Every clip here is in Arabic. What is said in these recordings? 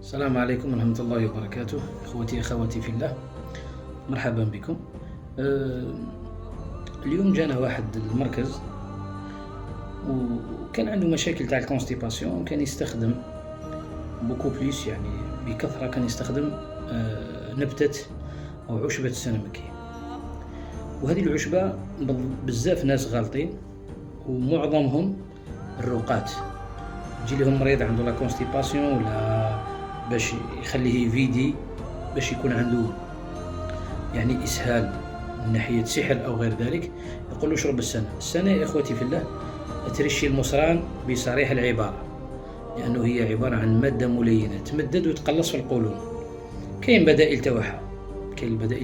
السلام عليكم ورحمة الله وبركاته. إخوتي أخواتي في الله، مرحبا بكم. اليوم جانا واحد المركز وكان عنده مشاكل تاع الكونستيباسيون، كان يستخدم بوكو بليس، يعني بكثرة كان يستخدم نبتة أو عشبة السنمكي. وهذه العشبة بزاف ناس غالطين، ومعظمهم الرقات يجي لهم مريض عنده لا كونستيباسيون ولا باش يخليه فيدي، باش يكون عنده يعني إسهال من ناحية سحر أو غير ذلك، يقول له اشرب السنة يا إخوتي في الله ترشي المصران بصريح العبارة، لأنه هي عبارة عن مادة ملينة تمدد وتقلص في القولون. كاين بدائل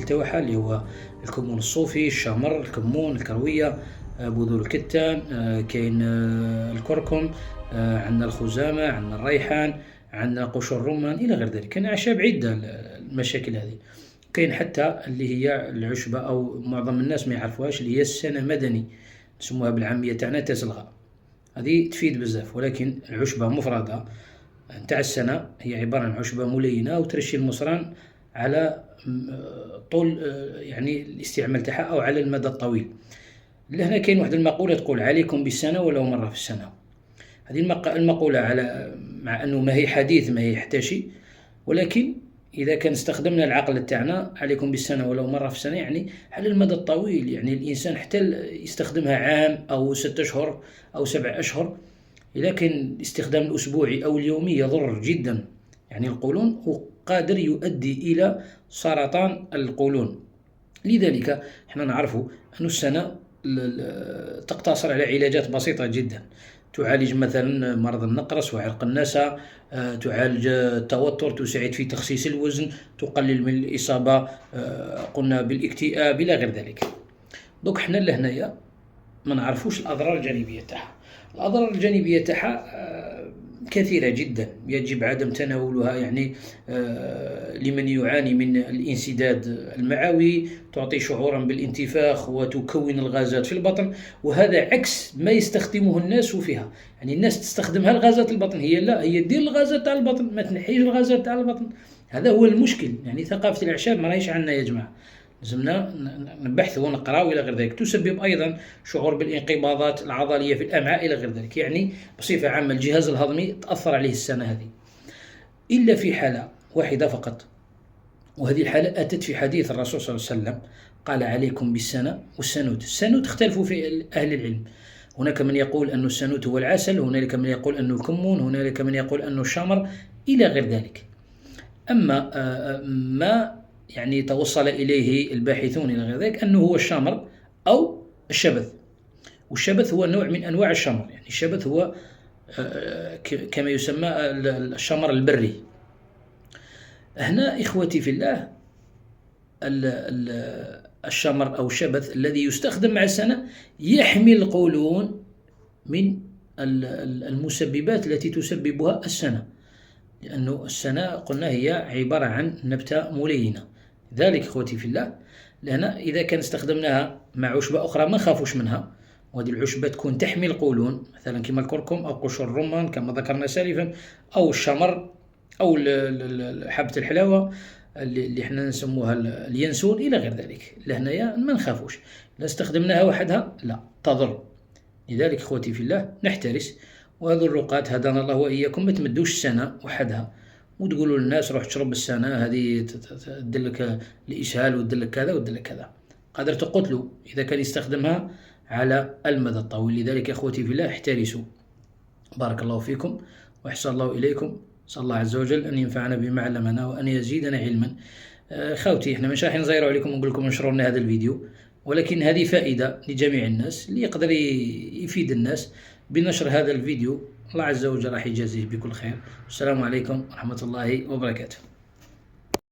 تاعها اللي هو الكمون الصوفي، الشمر، الكمون، الكروية، بذور الكتان، كاين الكركم، عندنا الخزامة، عندنا الريحان، عندنا قشور الرمان إلى غير ذلك. كاين أعشاب عدة المشاكل هذه. كاين حتى اللي هي العشبة أو معظم الناس ما يعرفوهاش، اللي هي السنة مدني، نسموها بالعامية تاعنا تسلغة. هذه تفيد بزاف، ولكن العشبة مفردة نتاع السنة هي عبارة عن عشبة ملينة وترشي المصران على طول يعني الاستعمال تاعها أو على المدى الطويل. لهنا كاين واحد المقولة تقول عليكم بالسنة ولو مرة في السنة. هذه المقولة مع أنه ما هي حديث، ما هي حتاشي، ولكن إذا كان استخدمنا العقل تاعنا عليكم بالسنة ولو مرة في السنة، يعني على المدى الطويل، يعني الإنسان حتى يستخدمها عام أو 6 أشهر أو 7 أشهر. إذا كان الاستخدام الأسبوعي أو اليومي يضر جدا يعني القولون، وقادر يؤدي إلى سرطان القولون. لذلك احنا نعرف أن السنة تقتصر على علاجات بسيطة جدا، تعالج مثلا مرض النقرس وعرق النسا، تعالج التوتر، تساعد في تخسيس الوزن، تقلل من الإصابة قلنا بالاكتئاب إلى غير ذلك. دوك حنا لهنايا ما نعرفوش الأضرار الجانبية تاعها. الأضرار الجانبية تاعها كثيرة جدا، يجب عدم تناولها يعني لمن يعاني من الانسداد المعوي، تعطي شعورا بالانتفاخ وتكون الغازات في البطن، وهذا عكس ما يستخدمه الناس فيها. يعني الناس تستخدمها الغازات البطن، هي دير الغازات تاع البطن، ما تنحيش الغازات تاع البطن. هذا هو المشكل. يعني ثقافة الأعشاب ما راهيش عندنا يا جماعة، لازمنا نبحث ونقرأ إلى غير ذلك. تسبب أيضا شعور بالانقباضات العضلية في الأمعاء إلى غير ذلك. يعني بصفة عامة الجهاز الهضمي تأثر عليه السنة هذه، إلا في حالة واحدة فقط، وهذه الحالة أتت في حديث الرسول صلى الله عليه وسلم، قال عليكم بالسنة والسنوت. السنوت اختلفوا في أهل العلم، هناك من يقول أن السنوت هو العسل، هناك من يقول أنه الكمون، هناك من يقول أنه الشمر إلى غير ذلك. أما ما يعني توصل إليه الباحثون إلى غير ذلك أنه هو الشمر أو الشبث. والشبث هو نوع من أنواع الشمر، يعني الشبث هو كما يسمى الشمر البري. هنا إخوتي في الله، الشمر أو الشبث الذي يستخدم مع السنة يحمي القولون من المسببات التي تسببها السنة، لأنه السنة قلنا هي عبارة عن نبتة ملينة. ذلك إخوتي في الله، لأن إذا كان استخدمناها مع عشبة أخرى ما نخافوش منها، وهذه العشبة تكون تحمي القولون، مثلا كما الكركم أو قشور الرمان كما ذكرنا سالفا، أو الشمر أو حبة الحلاوة اللي احنا نسموها اليانسون إلى غير ذلك. لهنايا ما نخافوش. إذا استخدمناها وحدها لا تضر. لذلك إخوتي في الله نحترس، وهذه الرقات هدانا الله وإياكم ما تمدوش السنة وحدها وتقولوا للناس روح تشرب السنة هذه تدلك الإسهال وتدلك كذا وتدلك كذا. قادر تقتلوا إذا كان يستخدمها على المدى الطويل. لذلك أخوتي في الله احترسوا. بارك الله فيكم وأحسن الله إليكم. صلى الله عز وجل أن ينفعنا بما علمنا وأن يزيدنا علما. خوتي احنا مش راح نزيروا عليكم ونقول لكم انشروا لنا هذا الفيديو، ولكن هذه فائدة لجميع الناس، اللي يقدر يفيد الناس بنشر هذا الفيديو الله عز وجل راح يجازيه بكل خير. السلام عليكم ورحمة الله وبركاته.